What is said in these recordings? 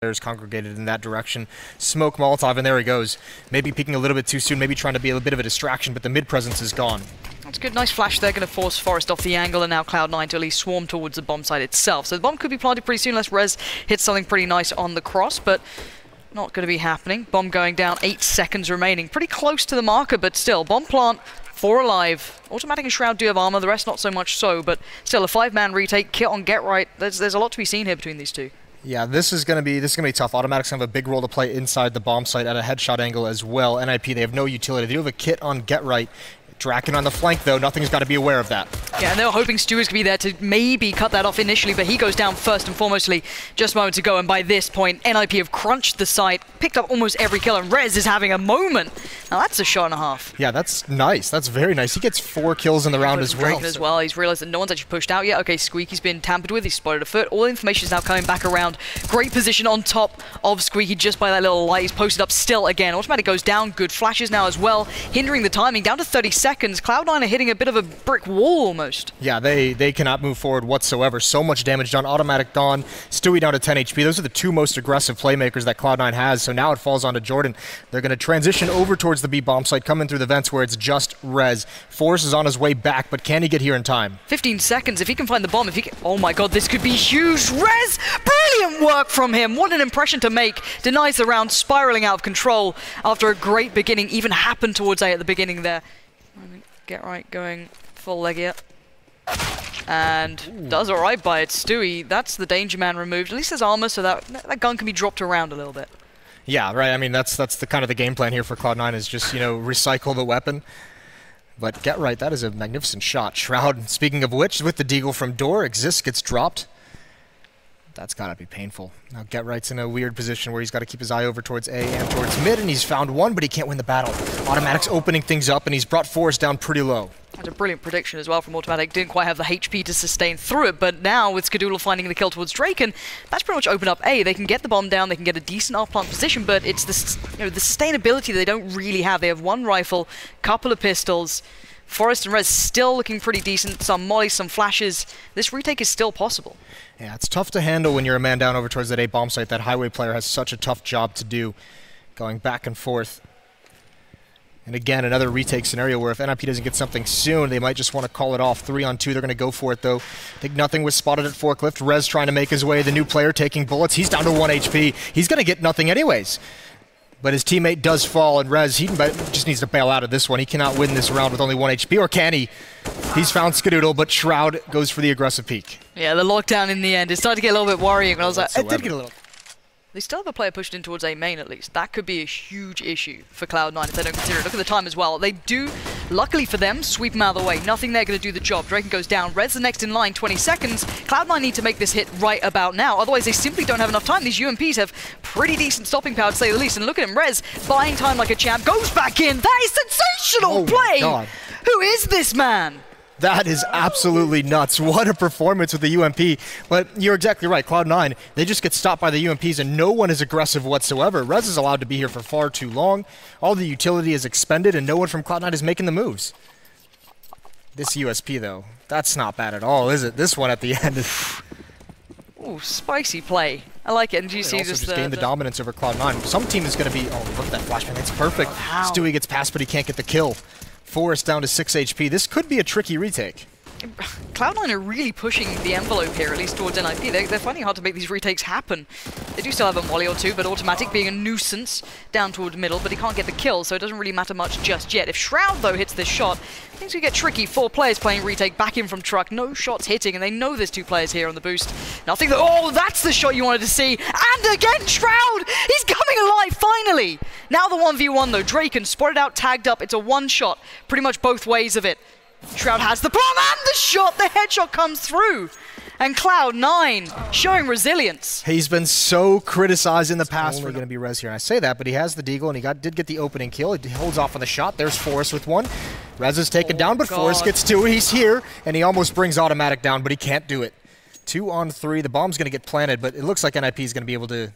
players congregated in that direction. Smoke Molotov, and there he goes. Maybe peeking a little bit too soon, maybe trying to be a bit of a distraction, but the mid presence is gone. That's good, nice flash there, going to force Forest off the angle, and now Cloud9 to at least swarm towards the bomb site itself. So the bomb could be planted pretty soon unless Rez hits something pretty nice on the cross, but not going to be happening. Bomb going down, 8 seconds remaining. Pretty close to the marker, but still, bomb plant, 4 alive. Automatic and Shroud do have armor, the rest not so much so, but still a 5-man retake, kit on Get Right. There's a lot to be seen here between these two. Yeah, this is gonna be tough. Automatic's gonna have a big role to play inside the bomb site at a headshot angle as well. NIP, they have no utility. They do have a kit on Get Right. Draken on the flank, though. Nothing's got to be aware of that. Yeah, and they were hoping Stu is going to be there to maybe cut that off initially, but he goes down first and foremostly just moments ago, and by this point, NIP have crunched the site, picked up almost every kill, and Rez is having a moment. Now that's a shot and a half. Yeah, that's nice. That's very nice. He gets 4 kills in the round as well. He's realized that no one's actually pushed out yet. Okay, Squeaky's been tampered with. He's spotted a foot. All the information is now coming back around. Great position on top of Squeaky just by that little light. He's posted up still again. Automatic goes down. Good flashes now as well, hindering the timing. Down to 30 seconds. Cloud9 are hitting a bit of a brick wall almost. Yeah, they cannot move forward whatsoever. So much damage done. Automatic gone. Stewie down to 10 HP. Those are the 2 most aggressive playmakers that Cloud9 has. So now it falls onto Jordan. They're going to transition over towards the B bomb site, come in through the vents where it's just Rez. Force is on his way back, but can he get here in time? 15 seconds. If he can find the bomb, if he can... Oh my god, this could be huge. Rez! Brilliant work from him. What an impression to make. Denies the round, spiraling out of control after a great beginning. Even happened towards A at the beginning there. Get Right going full leg here. And does alright by it. Stewie, that's the danger man removed. At least there's armor, so that gun can be dropped around a little bit. Yeah, right. I mean, that's the kind of the game plan here for Cloud9 is just, you know, recycle the weapon. But Get Right, that is a magnificent shot. Shroud, speaking of which, with the deagle from door, Exist gets dropped. That's gotta be painful. Now Get Right's in a weird position where he's got to keep his eye over towards A and towards mid, and he's found one, but he can't win the battle. Automatic's opening things up, and he's brought Forest down pretty low. That's a brilliant prediction as well from Automatic. Didn't quite have the HP to sustain through it, but now with Skadoodle finding the kill towards Draken, that's pretty much opened up A. They can get the bomb down, they can get a decent off-plant position, but it's the, the sustainability that they don't really have. They have 1 rifle, couple of pistols. Forest and Rez still looking pretty decent. Some mollies, some flashes. This retake is still possible. Yeah, it's tough to handle when you're a man down over towards that A bomb site. That highway player has such a tough job to do, going back and forth. And again, another retake scenario where if NIP doesn't get something soon, they might just want to call it off. 3 on 2, they're going to go for it, though. I think nothing was spotted at Forklift. Rez trying to make his way. The new player taking bullets. He's down to 1 HP. He's going to get nothing anyways. But his teammate does fall, and Rez, he just needs to bail out of this one. He cannot win this round with only 1 HP, or can he? He's found Skadoodle, but Shroud goes for the aggressive peek. Yeah, the lockdown in the end. It started to get a little bit worrying, and I was like, it did get a little... They still have a player pushed in towards A main, at least. That could be a huge issue for Cloud9 if they don't consider it. Look at the time as well. They do, luckily for them, sweep him out of the way. Nothing there going to do the job. Draken goes down. Red's the next in line, 20 seconds. Cloud9 need to make this hit right about now. Otherwise, they simply don't have enough time. These UMPs have pretty decent stopping power, to say the least. And look at him, Rez, buying time like a champ, goes back in. That is sensational play! God. Who is this man? That is absolutely nuts. What a performance with the UMP. But you're exactly right. Cloud9, they just get stopped by the UMPs, and no one is aggressive whatsoever. Rez is allowed to be here for far too long. All the utility is expended, and no one from Cloud9 is making the moves. This USP, though, that's not bad at all, is it? This one at the end is... Ooh, spicy play. I like it. And do you see just gain the dominance over Cloud9. Some team is going to be... Oh, look at that flashbang. It's perfect. Wow. Stewie gets past, but he can't get the kill. Forest down to 6 HP. This could be a tricky retake. Cloud9 are really pushing the envelope here, at least towards NIP. They're finding it hard to make these retakes happen. They do still have a molly or 2, but Automatic being a nuisance down toward middle, but he can't get the kill, so it doesn't really matter much just yet. If Shroud, though, hits this shot, things could get tricky. 4 players playing retake, back in from truck, no shots hitting, and they know there's 2 players here on the boost. Nothing. Oh, that's the shot you wanted to see. And again, Shroud! He's coming alive, finally! Now the 1v1, though. Draken spotted out, tagged up. It's a one-shot, pretty much both ways of it. Shroud has the bomb and the shot! The headshot comes through! And Cloud9 showing resilience. He's been so criticized in the past for going to be Rez here. And I say that, but he has the deagle, and he did get the opening kill. He holds off on the shot. There's Forest with 1. Rez is taken down, but Forest gets 2. He's here, and he almost brings Automatic down, but he can't do it. 2 on 3. The bomb's going to get planted, but it looks like NIP is going to be able to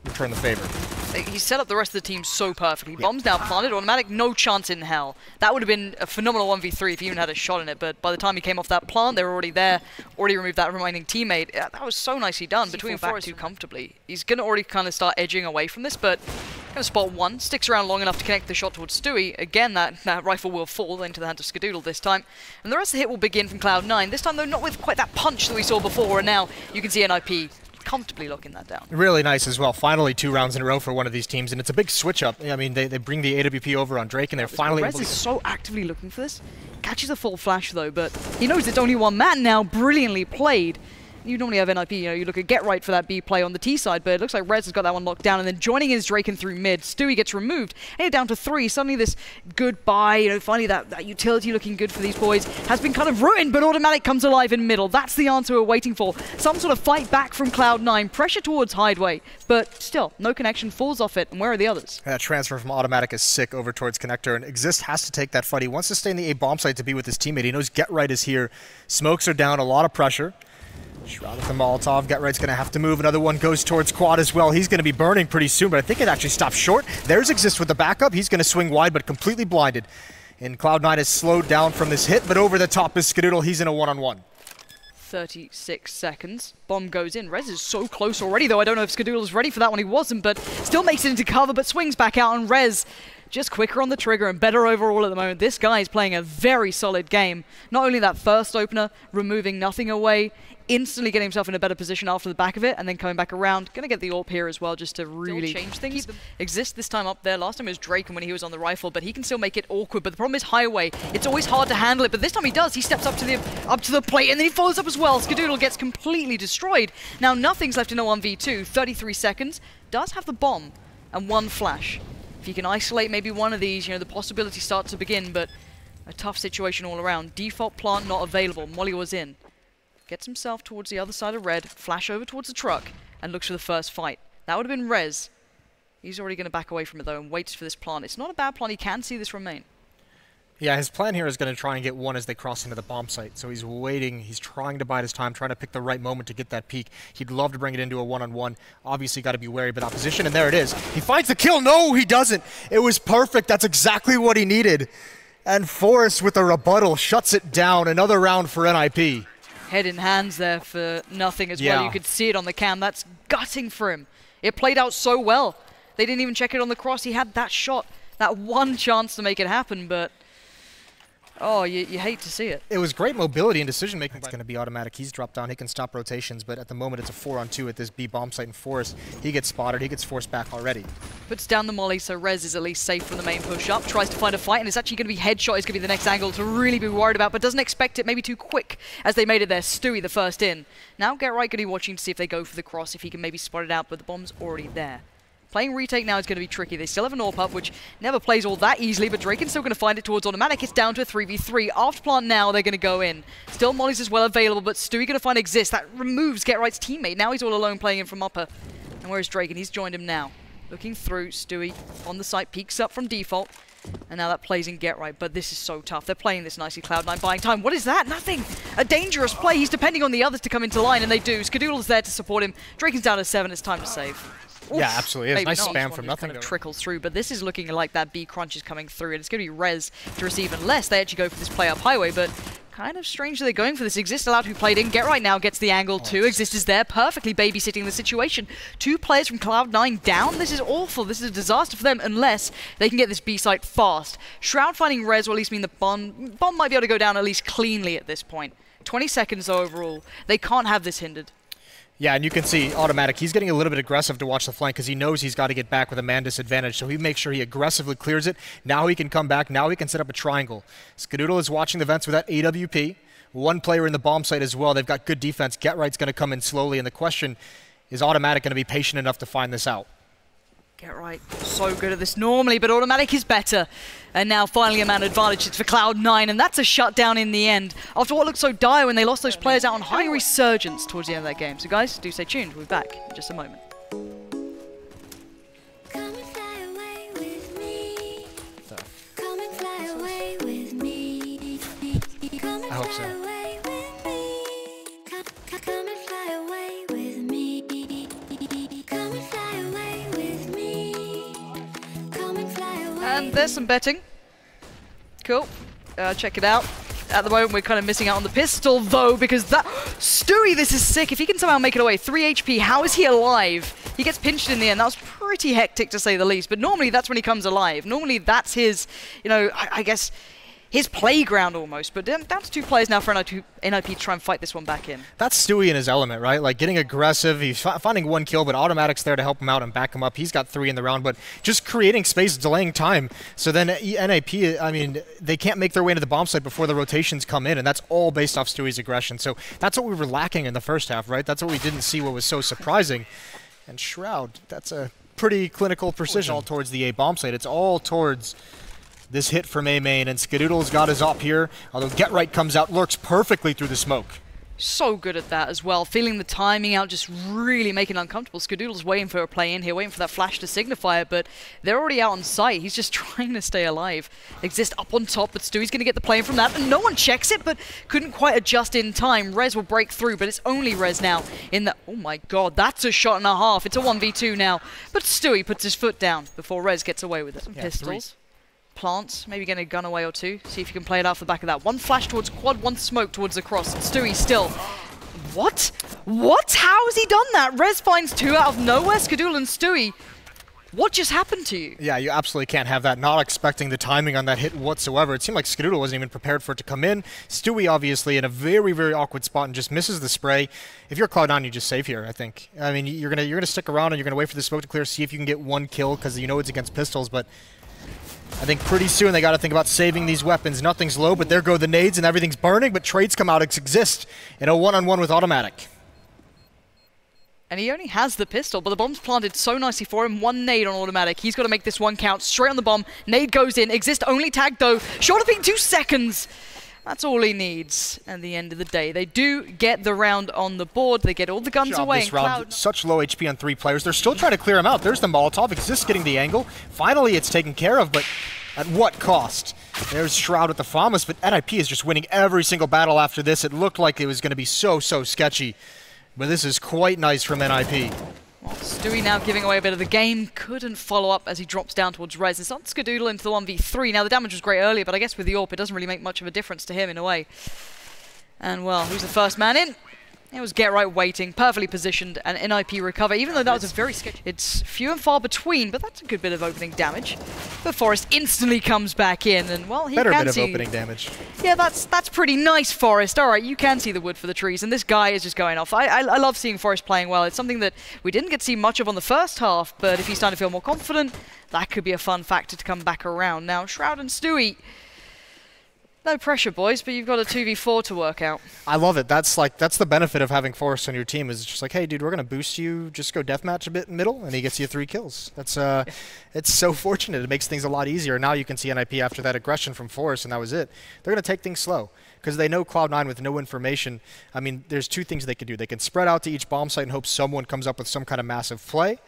return the favor. He set up the rest of the team so perfectly. Bombs now planted, automatic, no chance in hell. That would have been a phenomenal 1v3 if he even had a shot in it, but by the time he came off that plant, they were already there, already removed that remaining teammate. Yeah, that was so nicely done, between back too comfortably. He's going to already kind of start edging away from this, but going to spot one, sticks around long enough to connect the shot towards Stewie. Again, that rifle will fall into the hands of Skadoodle this time. And the rest of the hit will begin from Cloud9, this time though not with quite that punch that we saw before, and now you can see NIP comfortably locking that down. Really nice as well. Finally 2 rounds in a row for one of these teams, and it's a big switch up. I mean, they bring the AWP over on Drake, and they're finally Rez is so actively looking for this. Catches a full flash though, but he knows it's only one man now. Brilliantly played. You normally have NIP, you look at Get Right for that B play on the T side, but it looks like Rez has got that one locked down, and then joining is Drake and through mid. Stewie gets removed, and you're down to 3. Suddenly this goodbye, finally that utility looking good for these boys has been kind of ruined, but automatic comes alive in middle. That's the answer we're waiting for. Some sort of fight back from Cloud9, pressure towards Hideaway, but still, no connection, falls off it, and where are the others? That transfer from automatic is sick over towards Connector, and Exist has to take that fight. He wants to stay in the A bomb site to be with his teammate. He knows Get Right is here. Smokes are down, a lot of pressure. Shroud with the Molotov. Get Right's going to have to move. Another one goes towards Quad as well. He's going to be burning pretty soon, but I think it actually stops short. There's Exist with the backup. He's going to swing wide, but completely blinded. And Cloud9 is slowed down from this hit, but over the top is Skadoodle. He's in a one-on-one. 36 seconds. Bomb goes in. Rez is so close already, though. I don't know if Skadoodle is ready for that one. He wasn't, but still makes it into cover, but swings back out, and Rez just quicker on the trigger and better overall at the moment. This guy is playing a very solid game. Not only that first opener, removing nothing away, instantly getting himself in a better position after the back of it, and then coming back around. Going to get the AWP here as well, just to really change things. Exist this time up there. Last time it was Drake when he was on the rifle, but he can still make it awkward. But the problem is Highway. It's always hard to handle it, but this time he does. He steps up to the plate, and then he follows up as well. Skadoodle gets completely destroyed. Now nothing's left in a 1v2. 33 seconds. Does have the bomb and one flash. If you can isolate maybe one of these, the possibility starts to begin, but a tough situation all around. Default plant not available. Molly was in. Gets himself towards the other side of red, flash over towards the truck, and looks for the first fight. That would have been Rez. He's already going to back away from it though and waits for this plant. It's not a bad plant, he can see this remain. Yeah, his plan here is going to try and get one as they cross into the bomb site. So he's waiting, he's trying to bide his time, trying to pick the right moment to get that peek. He'd love to bring it into a one-on-one. Obviously got to be wary of that opposition, and there it is. He finds the kill. No, he doesn't. It was perfect. That's exactly what he needed. And Forrest with a rebuttal shuts it down. Another round for NIP. Head in hands there for nothing as well. You could see it on the cam. That's gutting for him. It played out so well. They didn't even check it on the cross. He had that shot, that one chance to make it happen, but oh, you hate to see it. It was great mobility and decision-making. It's going to be automatic. He's dropped down. He can stop rotations, but at the moment it's a 4-on-2 at this B bomb site in Forest. He gets spotted. He gets forced back already. Puts down the molly, so Rez is at least safe from the main push-up. Tries to find a fight, and it's actually going to be headshot. Is going to be the next angle to really be worried about, but doesn't expect it. Maybe too quick as they made it there. Stewie the first in. Now Get Right going to be watching to see if they go for the cross, if he can maybe spot it out, but the bomb's already there. Playing retake now is going to be tricky. They still have an AWP up, which never plays all that easily, but Draken's still going to find it towards automatic. It's down to a 3v3. After plant now, they're going to go in. Still Molly's as well available, but Stewie going to find Exist. That removes Get Right's teammate. Now he's all alone playing in from upper. And where's Draken? He's joined him now. Looking through, Stewie on the site, peeks up from default. And now that plays in Get Right, but this is so tough. They're playing this nicely. Cloud9 buying time. What is that? Nothing! A dangerous play. He's depending on the others to come into line, and they do. Skadoodle's there to support him. Draken's down to 7. It's time to save. Oof. Yeah, absolutely. It's nice spam from nothing. Kind of trickles through, but this is looking like that B crunch is coming through, and it's going to be Rez to receive unless they actually go for this play up Highway, but kind of strange that they're going for this. Exist allowed to be played in. Get Right now gets the angle too. Exist is there, perfectly babysitting the situation. 2 players from Cloud9 down. This is awful. This is a disaster for them unless they can get this B site fast. Shroud finding Rez will at least mean the bomb might be able to go down at least cleanly at this point. 20 seconds overall. They can't have this hindered. Yeah, and you can see automatic. He's getting a little bit aggressive to watch the flank because he knows he's got to get back with a man disadvantage. So he makes sure he aggressively clears it. Now he can come back. Now he can set up a triangle. Skadoodle is watching the vents with that AWP. One player in the bomb site as well. They've got good defense. Get Right's going to come in slowly. And the question is automatic going to be patient enough to find this out? Get Right, so good at this normally, but automatic is better. And now finally a man advantage. It's for Cloud9, and that's a shutdown in the end. After what looked so dire when they lost those players out on high resurgence towards the end of that game. So guys, do stay tuned. We'll be back in just a moment. Come and fly away with me. Come and fly away with me. Come and I hope so. fly away with me. Come and fly away with me. Come and fly away with me. And there's some betting. Cool. Check it out. At the moment, we're kind of missing out on the pistol, though, because that... Stewie, this is sick. If he can somehow make it away, 3 HP, how is he alive? He gets pinched in the end. That was pretty hectic, to say the least. But normally, that's when he comes alive. Normally, that's his, you know, I guess, his playground almost. But down to 2 players now for NIP to try and fight this one back in. That's Stewie in his element, right? Like, getting aggressive. He's finding 1 kill, but Automatic's there to help him out and back him up. He's got 3 in the round, but just creating space, delaying time. So then NIP, I mean, they can't make their way into the bomb site before the rotations come in, and that's all based off Stewie's aggression. So that's what we were lacking in the first half, right? That's what we didn't see, what was so surprising. And Shroud, that's a pretty clinical precision. It's all towards the A bomb site. It's all towards this hit from A main, and Skadoodle's got his op here, although Get Right comes out, lurks perfectly through the smoke. So good at that as well, feeling the timing out, just really making it uncomfortable. Skadoodle's waiting for a play in here, waiting for that flash to signify it, but they're already out on site. He's just trying to stay alive. Exist up on top, but Stewie's going to get the play in from that, and no one checks it, but couldn't quite adjust in time. Rez will break through, but it's only Rez now in the... Oh my god, that's a shot and a half. It's a 1v2 now, but Stewie puts his foot down before Rez gets away with it. Some pistols. Plants, maybe getting a gun away or two. See if you can play it out for the back of that. 1 flash towards quad, 1 smoke towards the cross. Stewie still. What? What? How has he done that? Rez finds 2 out of nowhere. Skadoodle and Stewie. What just happened to you? Yeah, you absolutely can't have that. Not expecting the timing on that hit whatsoever. It seemed like Skadoodle wasn't even prepared for it to come in. Stewie obviously in a very, very awkward spot and just misses the spray. If you're Cloud9, you just save here, I think. I mean, you're gonna stick around and you're gonna wait for the smoke to clear, see if you can get 1 kill because you know it's against pistols, but I think pretty soon they got to think about saving these weapons. Nothing's low, but there go the nades and everything's burning, but trades come out, Exist in a one-on-one with Automatic. And he only has the pistol, but the bomb's planted so nicely for him. 1 nade on Automatic. He's got to make this one count. Straight on the bomb. Nade goes in. Exist only tagged though. Short of being 2 seconds. That's all he needs at the end of the day. They do get the round on the board. They get all the guns away. This round, such low HP on 3 players. They're still trying to clear him out. There's the Molotov. Exist getting the angle. Finally, it's taken care of, but at what cost? There's Shroud with the FAMAS, but NIP is just winning every single battle after this. It looked like it was going to be so sketchy, but this is quite nice from NIP. Well, Stewie now giving away a bit of the game. Couldn't follow up as he drops down towards Rez. It's on Skadoodle into the 1v3. Now, the damage was great earlier, but I guess with the AWP, it doesn't really make much of a difference to him in a way. And, well, who's the first man in? It was Get Right waiting, perfectly positioned, and NIP recover, even though that was a very sketchy... It's few and far between, but that's a good bit of opening damage. But Forrest instantly comes back in, and, well, he Better can bit see... of opening damage. Yeah, that's pretty nice, Forrest. All right, you can see the wood for the trees, and this guy is just going off. I love seeing Forrest playing well. It's something that we didn't get to see much of on the first half, but if he's starting to feel more confident, that could be a fun factor to come back around. Now, Shroud and Stewie... No pressure, boys, but you've got a 2v4 to work out. I love it. That's the benefit of having Forrest on your team, is just like, hey, dude, we're going to boost you. Just go deathmatch a bit in middle, and he gets you 3 kills. That's it's so fortunate. It makes things a lot easier. Now you can see NIP after that aggression from Forrest, and that was it. They're going to take things slow because they know Cloud9 with no information. I mean, there's 2 things they can do. They can spread out to each bomb site and hope someone comes up with some kind of massive play,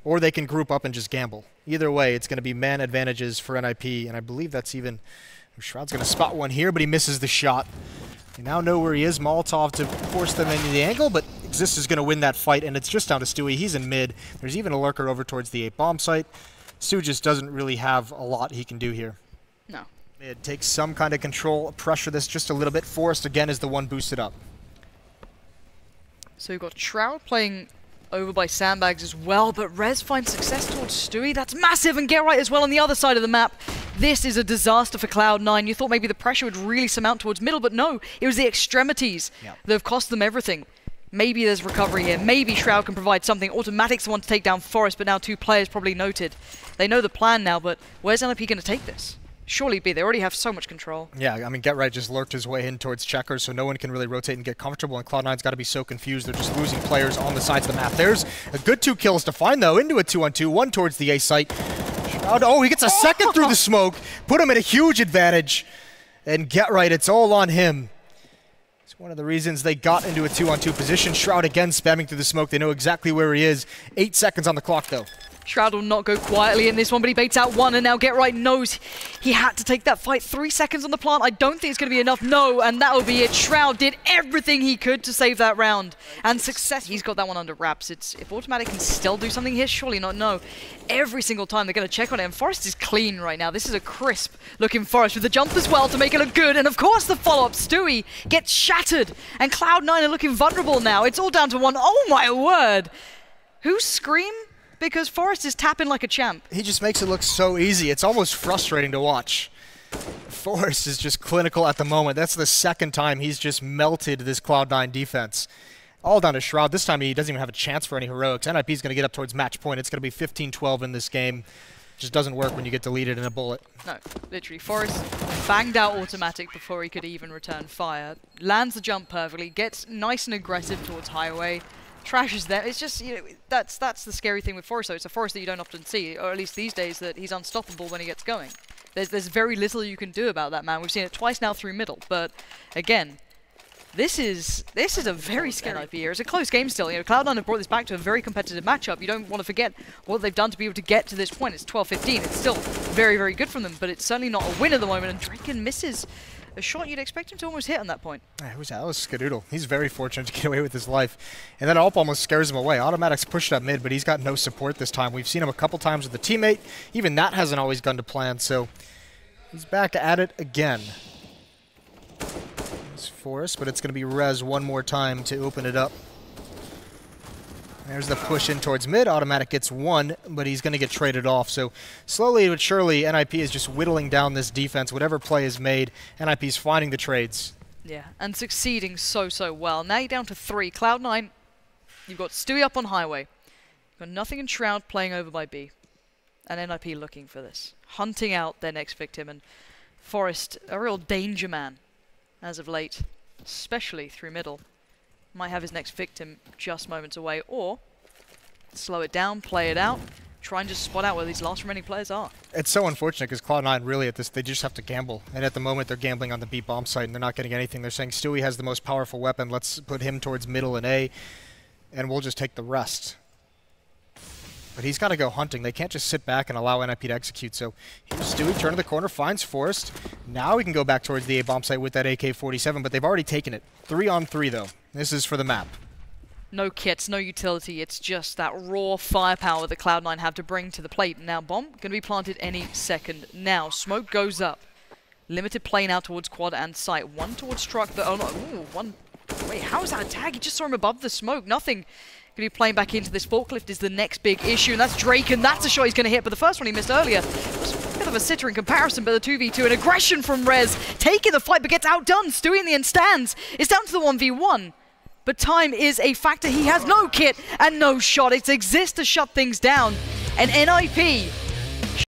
or they can group up and just gamble. Either way, it's going to be man advantages for NIP, and I believe that's even... Shroud's going to spot one here, but he misses the shot. You now know where he is. Molotov to force them into the angle, but Exist is going to win that fight, and it's just down to Stewie. He's in mid. There's even a lurker over towards the 8 bomb site. Stu just doesn't really have a lot he can do here. No. Mid takes some kind of control, pressure this just a little bit. Forrest, again, is the one boosted up. So we've got Shroud playing over by Sandbags as well, but Rez finds success towards Stewie. That's massive, and Get Right as well on the other side of the map. This is a disaster for Cloud9. You thought maybe the pressure would really surmount towards middle, but no, it was the extremities that have cost them everything. Maybe there's recovery here. Maybe Shroud can provide something. Automatic's the one to take down Forrest, but now 2 players probably noted. They know the plan now, but where's NIP going to take this? Surely B, they already have so much control. Yeah, I mean, Get Right just lurked his way in towards Checkers, so no one can really rotate and get comfortable, and Cloud9's got to be so confused. They're just losing players on the sides of the map. There's a good 2 kills to find, though, into a 2-on-2, one towards the A site. Oh, he gets a second through the smoke, put him at a huge advantage, and Get Right, it's all on him. It's one of the reasons they got into a 2-on-2 position. Shroud again spamming through the smoke. They know exactly where he is. 8 seconds on the clock, though. Shroud will not go quietly in this one, but he baits out one, and now Get Right knows he had to take that fight. 3 seconds on the plant. I don't think it's going to be enough. No, and that'll be it. Shroud did everything he could to save that round, and success. He's got that one under wraps. It's if Automatic can still do something here, surely not. No. Every single time they're going to check on it, and Forest is clean right now. This is a crisp-looking Forest with the jump as well to make it look good, and of course the follow-up. Stewie gets shattered, and Cloud9 are looking vulnerable now. It's all down to one. Oh my word! Who's Scream? Because Forest is tapping like a champ. He just makes it look so easy. It's almost frustrating to watch. Forest is just clinical at the moment. That's the second time he's just melted this Cloud9 defense. All down to Shroud. This time he doesn't even have a chance for any heroics. NIP is going to get up towards match point. It's going to be 15-12 in this game. Just doesn't work when you get deleted in a bullet. No, literally. Forest banged out Automatic before he could even return fire. Lands the jump perfectly. Gets nice and aggressive towards Highway. Trashes them. It's just, you know, that's the scary thing with Forest, though. It's a Forest that you don't often see, or at least these days, that he's unstoppable when he gets going. There's very little you can do about that man. We've seen it twice now through middle, but again, this is a very scary NIP here. It's a close game still. You know, Cloud9 have brought this back to a very competitive matchup. You don't want to forget what they've done to be able to get to this point. It's 12-15. It's still very, very good from them, but it's certainly not a win at the moment, and Draken misses a shot you'd expect him to almost hit on that point. That was Skadoodle. He's very fortunate to get away with his life. And that AWP almost scares him away. Automatic's pushed up mid, but he's got no support this time. We've seen him a couple times with a teammate. Even that hasn't always gone to plan, so he's back at it again. It's Forest, but it's going to be Rez one more time to open it up. There's the push in towards mid. Automatic gets one, but he's going to get traded off. So slowly but surely, NIP is just whittling down this defense. Whatever play is made, NIP's finding the trades. Yeah, and succeeding so well. Now you're down to 3. Cloud9, you've got Stewie up on Highway. You've got Nothing and Shroud playing over by B. And NIP looking for this. Hunting out their next victim. And Forest, a real danger man as of late, especially through middle. Might have his next victim just moments away, or slow it down, play it out, try and just spot out where these last remaining players are. It's so unfortunate because Cloud9 really at this, they just have to gamble. And at the moment they're gambling on the B bomb site and they're not getting anything. They're saying Stewie has the most powerful weapon, let's put him towards middle and A, and we'll just take the rest. But he's got to go hunting. They can't just sit back and allow NIP to execute. So here's Stewie, turn of the corner, finds Forest. Now we can go back towards the A bomb site with that AK-47, but they've already taken it. 3-on-3 though. This is for the map. No kits, no utility. It's just that raw firepower that Cloud9 have to bring to the plate. Now bomb going to be planted any second now. Smoke goes up. Limited play now towards quad and site. One towards truck. Oh no! Ooh, one. Wait, how is that a tag? He just saw him above the smoke. Nothing. Going to be playing back into this. Forklift is the next big issue, and that's Drake, and that's a shot he's going to hit, but the first one he missed earlier was a bit of a sitter in comparison, but the 2v2, an aggression from Rez, taking the fight, but gets outdone. Stewie in the end stands. It's down to the 1v1, but time is a factor. He has no kit and no shot. It exists to shut things down, and NIP